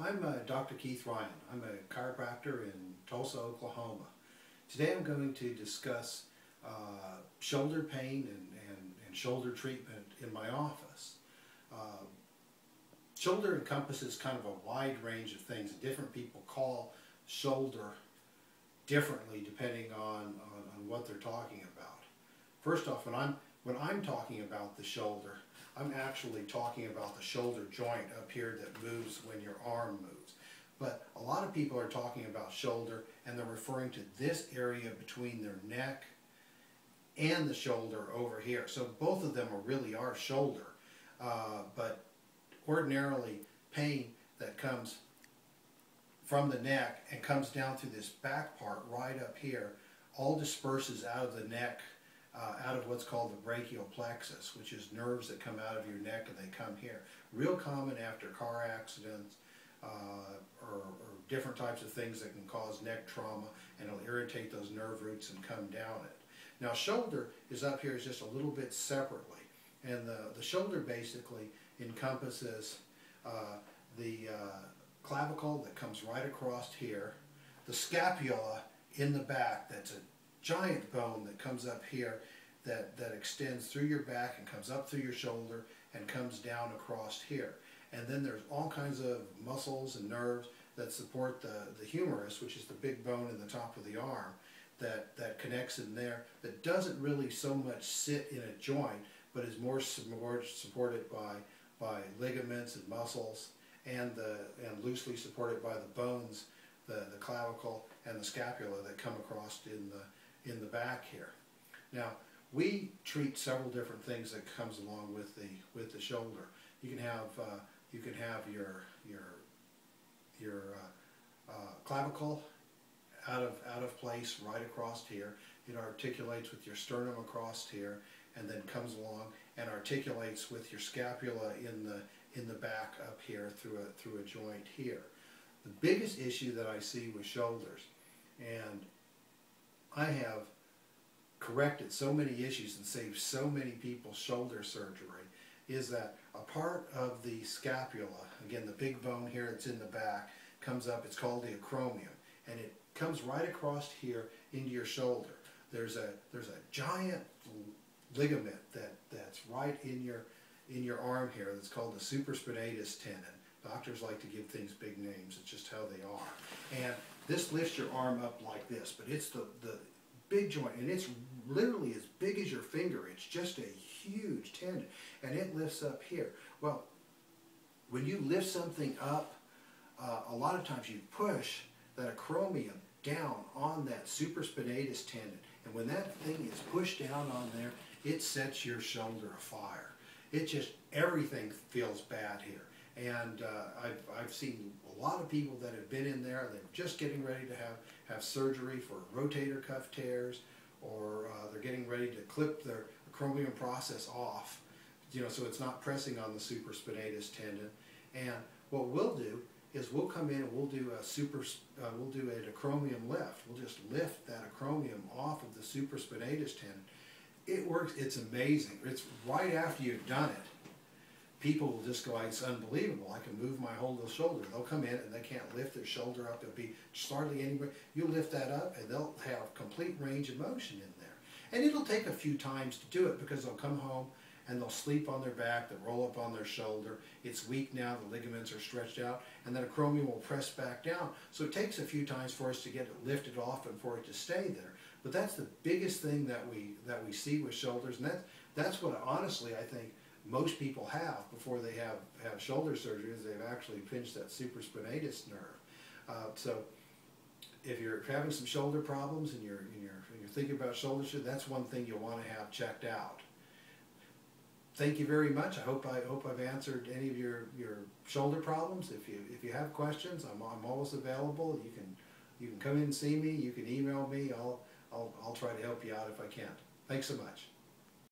I'm Dr. Keith Ryan. I'm a chiropractor in Tulsa, Oklahoma. Today I'm going to discuss shoulder pain and shoulder treatment in my office. Shoulder encompasses kind of a wide range of things. Different people call shoulder differently depending on what they're talking about. First off, when I'm talking about the shoulder, I'm actually talking about the shoulder joint up here that moves when your arm moves. But a lot of people are talking about shoulder and they're referring to this area between their neck and the shoulder over here. So both of them really are shoulder. But ordinarily pain that comes from the neck and comes down through this back part right up here all disperses out of the neck, out of what's called the brachial plexus, which is nerves that come out of your neck and they come here. Real common after car accidents or different types of things that can cause neck trauma, and it'll irritate those nerve roots and come down it. Now shoulder is up here just a little bit separately, and the shoulder basically encompasses the clavicle that comes right across here, the scapula in the back, that's a giant bone that comes up here that extends through your back and comes up through your shoulder and comes down across here. And then there's all kinds of muscles and nerves that support the humerus, which is the big bone in the top of the arm that connects in there, that doesn't really so much sit in a joint, but is more supported by ligaments and muscles, and loosely supported by the bones, the clavicle and the scapula that come across in the back here. Now, we treat several different things that comes along with the shoulder. You can have your clavicle out of place right across here. It articulates with your sternum across here, and then comes along and articulates with your scapula in the back up here through a joint here. The biggest issue that I see with shoulders, and I have corrected so many issues and saved so many people's shoulder surgery, is that a part of the scapula, again the big bone here that's in the back, comes up, it's called the acromion, and it comes right across here into your shoulder. There's a giant ligament that's right in your arm here that's called the supraspinatus tendon. Doctors like to give things big names, it's just how they are. And this lifts your arm up like this, but it's the big joint, and it's literally as big as your finger. It's just a huge tendon, and it lifts up here. Well, when you lift something up, a lot of times you push that acromion down on that supraspinatus tendon, and when that thing is pushed down on there, it sets your shoulder afire. It just, everything feels bad here. And I've seen a lot of people that have been in there, they're just getting ready to have surgery for rotator cuff tears, or they're getting ready to clip their acromion process off, so it's not pressing on the supraspinatus tendon. And what we'll do is we'll come in and we'll do an acromion lift. We'll just lift that acromion off of the supraspinatus tendon. It works, it's amazing. It's right after you've done it, people will just go, it's unbelievable, I can move my whole shoulder. They'll come in and they can't lift their shoulder up. It'll be hardly anywhere. You lift that up and they'll have complete range of motion in there. And it'll take a few times to do it, because they'll come home and they'll sleep on their back, they'll roll up on their shoulder. It's weak now, the ligaments are stretched out, and then acromion will press back down. So it takes a few times for us to get it lifted off and for it to stay there. But that's the biggest thing that we see with shoulders, and that's what honestly I think most people have before they have shoulder surgery, is they've actually pinched that supraspinatus nerve. So if you're having some shoulder problems and you're thinking about shoulder surgery, that's one thing you'll want to have checked out. Thank you very much. I hope I've answered any of your shoulder problems. If you have questions, I'm always available. You can come in and see me. You can email me. I'll try to help you out if I can. Thanks so much.